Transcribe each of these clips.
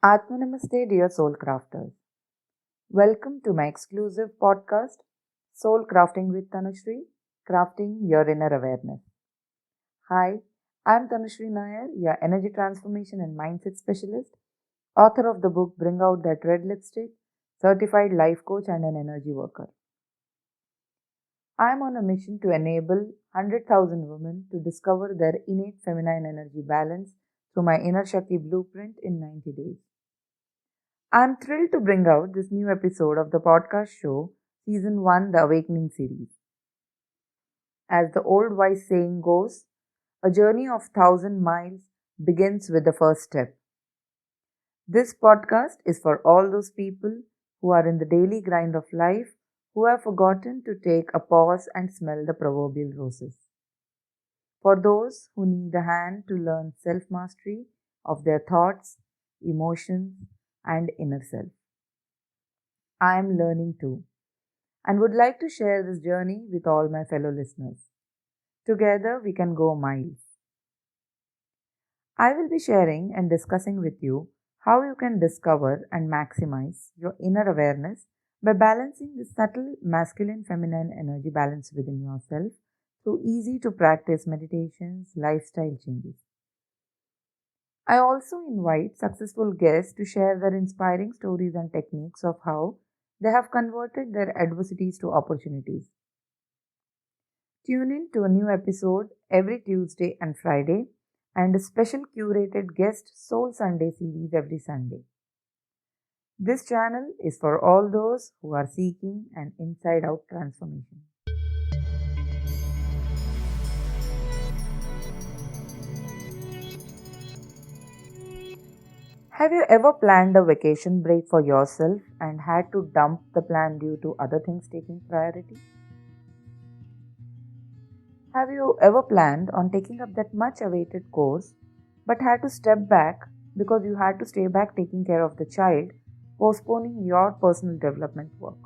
Atma Namaste, dear soul crafters. Welcome to my exclusive podcast, Soul Crafting with Tanushree, Crafting Your Inner Awareness. Hi, I'm Tanushree Nair, your energy transformation and mindset specialist, author of the book Bring Out That Red Lipstick, certified life coach, and an energy worker. I'm on a mission to enable 100,000 women to discover their innate feminine energy balance through my Inner Shakti blueprint in 90 days. I'm thrilled to bring out this new episode of the podcast show, Season 1, the Awakening series. As the old wise saying goes, a journey of 1,000 miles begins with the first step. This podcast is for all those people who are in the daily grind of life who have forgotten to take a pause and smell the proverbial roses. For those who need a hand to learn self mastery of their thoughts, emotions, and inner self. I am learning too and would like to share this journey with all my fellow listeners. Together we can go miles. I will be sharing and discussing with you how you can discover and maximize your inner awareness by balancing the subtle masculine feminine energy balance within yourself through easy to practice meditations, lifestyle changes. I also invite successful guests to share their inspiring stories and techniques of how they have converted their adversities to opportunities. Tune in to a new episode every Tuesday and Friday and a special curated guest Soul Sunday series every Sunday. This channel is for all those who are seeking an inside out transformation. Have you ever planned a vacation break for yourself and had to dump the plan due to other things taking priority? Have you ever planned on taking up that much awaited course but had to step back because you had to stay back taking care of the child, postponing your personal development work?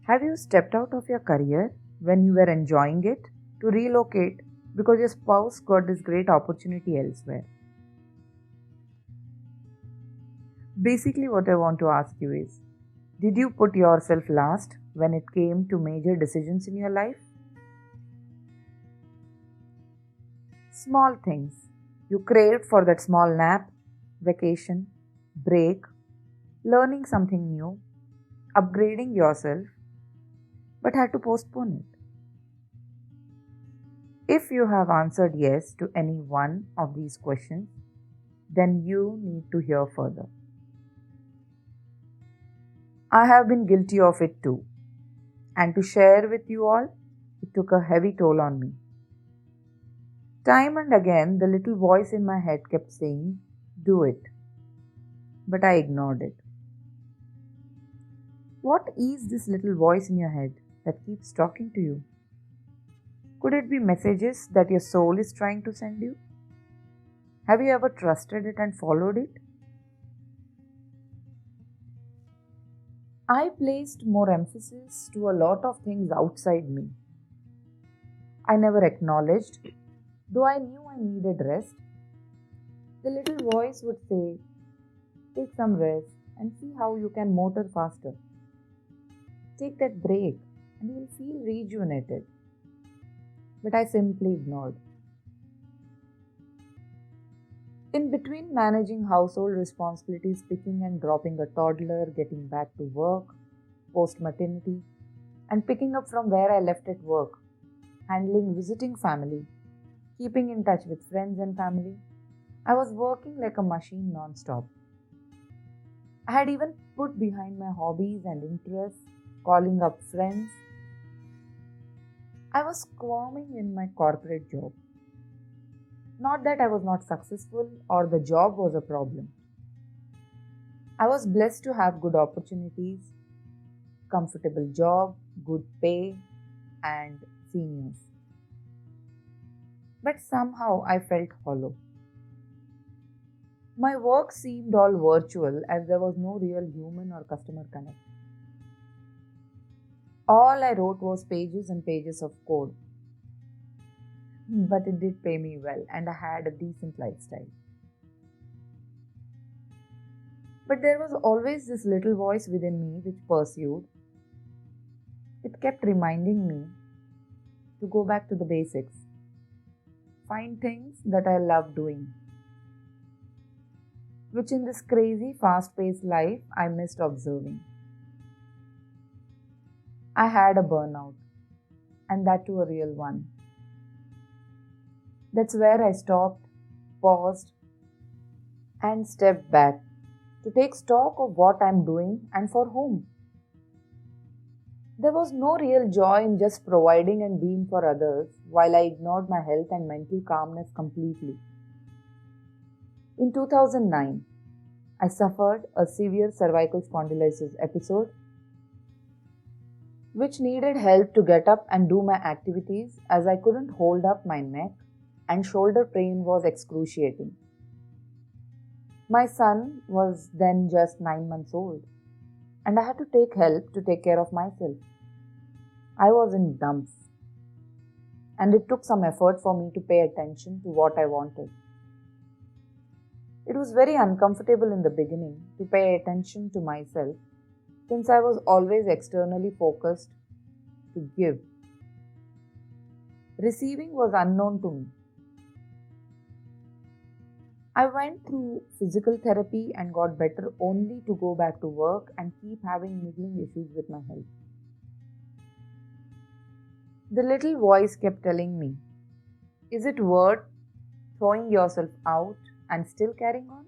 Have you stepped out of your career when you were enjoying it to relocate because your spouse got this great opportunity elsewhere? Basically, what I want to ask you is, did you put yourself last when it came to major decisions in your life? Small things. You craved for that small nap, vacation, break, learning something new, upgrading yourself, but had to postpone it. If you have answered yes to any one of these questions, then you need to hear further. I have been guilty of it too, and to share with you all, it took a heavy toll on me. Time and again, the little voice in my head kept saying, "Do it," but I ignored it. What is this little voice in your head that keeps talking to you? Could it be messages that your soul is trying to send you? Have you ever trusted it and followed it? I placed more emphasis to a lot of things outside me. I never acknowledged, though I knew I needed rest. The little voice would say, "Take some rest and see how you can motor faster. Take that break and you will feel rejuvenated." But I simply ignored. In between managing household responsibilities, picking and dropping a toddler, getting back to work, post maternity, and picking up from where I left at work, handling visiting family, keeping in touch with friends and family, I was working like a machine non-stop. I had even put behind my hobbies and interests, calling up friends. I was squirming in my corporate job. Not that I was not successful or the job was a problem. I was blessed to have good opportunities, comfortable job, good pay, and seniors. But somehow I felt hollow. My work seemed all virtual as there was no real human or customer connect. All I wrote was pages and pages of code. But it did pay me well and I had a decent lifestyle. But there was always this little voice within me which pursued. It kept reminding me to go back to the basics, find things that I love doing, which in this crazy, fast paced life I missed observing. I had a burnout, and that too a real one. That's where I stopped, paused, and stepped back to take stock of what I'm doing and for whom. There was no real joy in just providing and being for others while I ignored my health and mental calmness completely. In 2009, I suffered a severe cervical spondylosis episode which needed help to get up and do my activities as I couldn't hold up my neck and shoulder pain was excruciating. My son was then just 9 months old and I had to take help to take care of myself. I was in dumps and it took some effort for me to pay attention to what I wanted. It was very uncomfortable in the beginning to pay attention to myself since I was always externally focused to give. Receiving was unknown to me. I went through physical therapy and got better only to go back to work and keep having niggling issues with my health. The little voice kept telling me, is it worth throwing yourself out and still carrying on?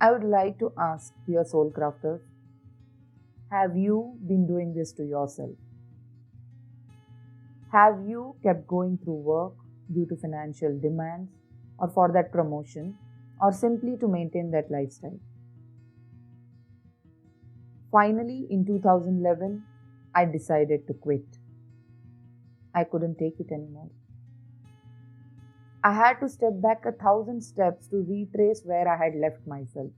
I would like to ask, dear soul crafters, have you been doing this to yourself? Have you kept going through work due to financial demands or for that promotion or simply to maintain that lifestyle? Finally, in 2011, I decided to quit. I couldn't take it anymore. I had to step back 1,000 steps to retrace where I had left myself.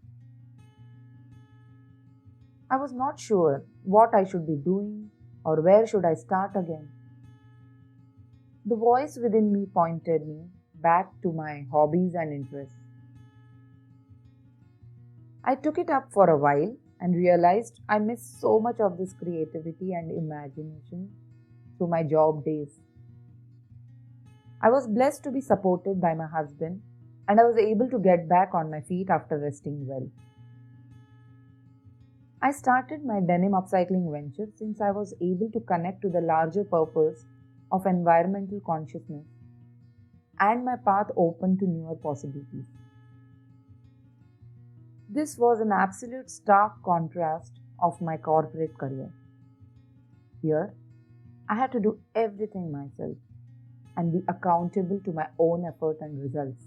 I was not sure what I should be doing or where should I start again. The voice within me pointed me back to my hobbies and interests. I took it up for a while and realized I missed so much of this creativity and imagination through my job days. I was blessed to be supported by my husband and I was able to get back on my feet after resting well. I started my denim upcycling venture since I was able to connect to the larger purpose of environmental consciousness and my path opened to newer possibilities. This was an absolute stark contrast of my corporate career. Here, I had to do everything myself and be accountable to my own effort and results.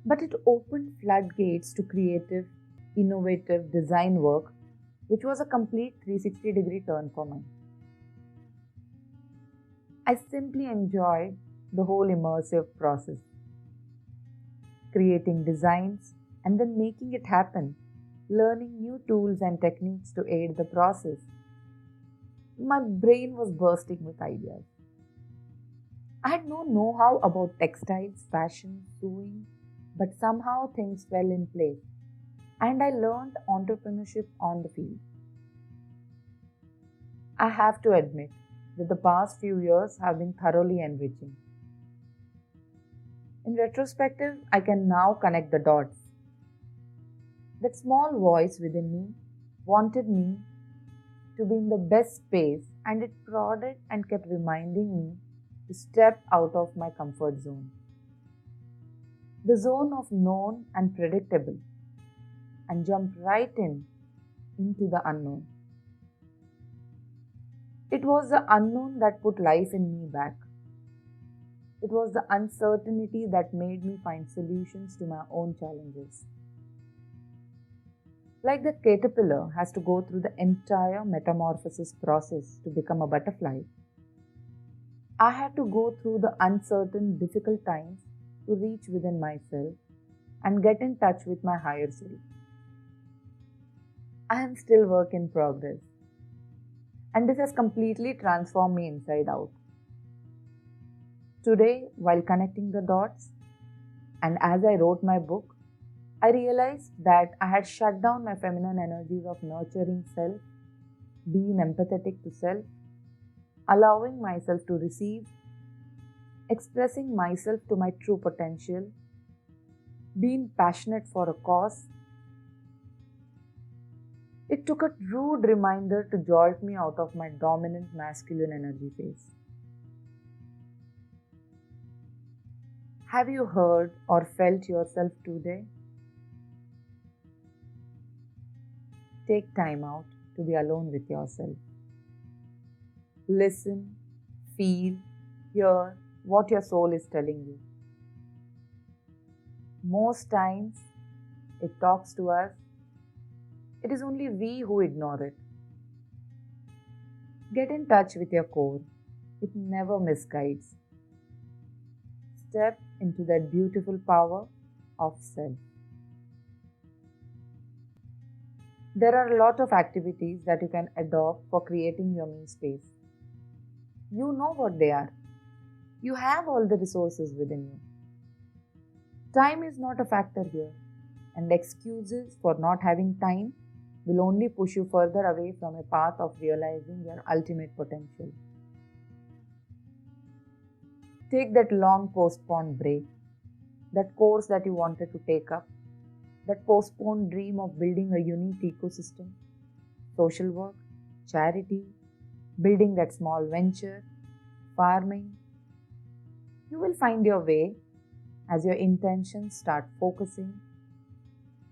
But it opened floodgates to creative, innovative design work, which was a complete 360-degree turn for me. I simply enjoyed the whole immersive process, creating designs and then making it happen, learning new tools and techniques to aid the process. My brain was bursting with ideas. I had no know-how about textiles, fashion, sewing, but somehow things fell in place and I learned entrepreneurship on the field. I have to admit that the past few years have been thoroughly enriching. In retrospective, I can now connect the dots. That small voice within me wanted me to be in the best space and it prodded and kept reminding me to step out of my comfort zone. The zone of known and predictable and jump right into the unknown. It was the unknown that put life in me back. It was the uncertainty that made me find solutions to my own challenges. Like the caterpillar has to go through the entire metamorphosis process to become a butterfly, I had to go through the uncertain, difficult times to reach within myself and get in touch with my higher self. I am still work in progress, and this has completely transformed me inside out. Today, while connecting the dots, and as I wrote my book, I realized that I had shut down my feminine energies of nurturing self, being empathetic to self, allowing myself to receive, expressing myself to my true potential, being passionate for a cause. It took a rude reminder to jolt me out of my dominant masculine energy phase. Have you heard or felt yourself today? Take time out to be alone with yourself. Listen, feel, hear what your soul is telling you. Most times, it talks to us. It is only we who ignore it. Get in touch with your core. It never misguides. Step into that beautiful power of self. There are a lot of activities that you can adopt for creating your me space. You know what they are. You have all the resources within you. Time is not a factor here, and excuses for not having time will only push you further away from a path of realizing your ultimate potential. Take that long postponed break, that course that you wanted to take up, that postponed dream of building a unique ecosystem, social work, charity, building that small venture, farming. You will find your way as your intentions start focusing,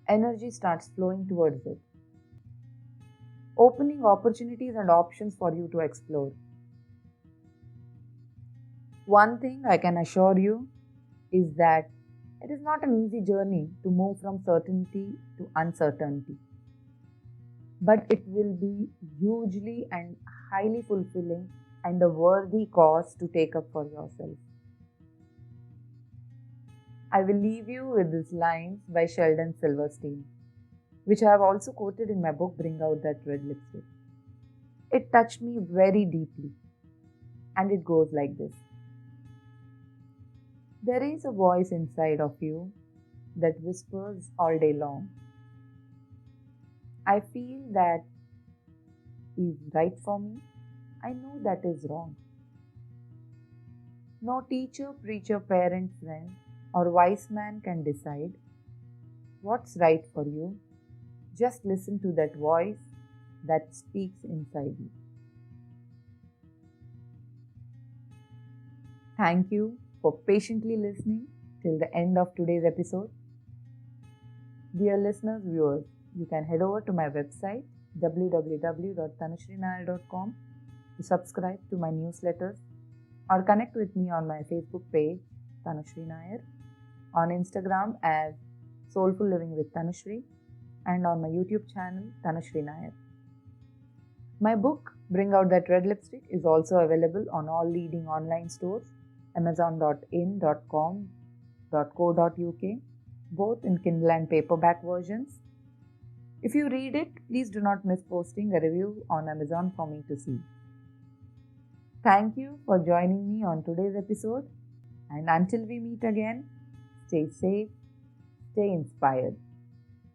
energy starts flowing towards it, opening opportunities and options for you to explore. One thing I can assure you is that it is not an easy journey to move from certainty to uncertainty, but it will be hugely and highly fulfilling and a worthy cause to take up for yourself. I will leave you with these lines by Sheldon Silverstein, which I have also quoted in my book Bring Out That Red Lipstick. It touched me very deeply, and it goes like this. There is a voice inside of you that whispers all day long. I feel that is right for me. I know that is wrong. No teacher, preacher, parent, friend, or wise man can decide what's right for you. Just listen to that voice that speaks inside you. Thank you for patiently listening till the end of today's episode. Dear listeners, viewers, you can head over to my website www.tanushrinair.com to subscribe to my newsletters or connect with me on my Facebook page Tanushri Nair, on Instagram as Soulful Living with Tanushri, and on my YouTube channel Tanushri Nair. My book Bring Out That Red Lipstick is also available on all leading online stores, amazon.in.com.co.uk, both in Kindle and paperback versions. If you read it, please do not miss posting a review on Amazon for me to see. Thank you for joining me on today's episode, and until we meet again, stay safe, stay inspired.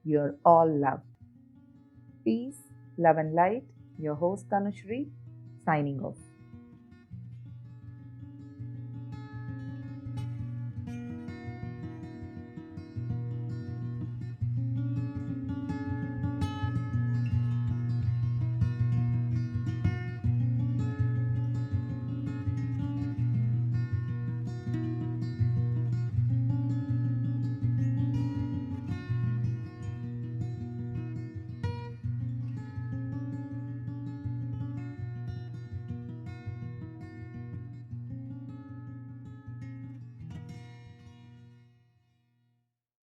You're all loved. Peace, love and light. Your host Tanushri, signing off.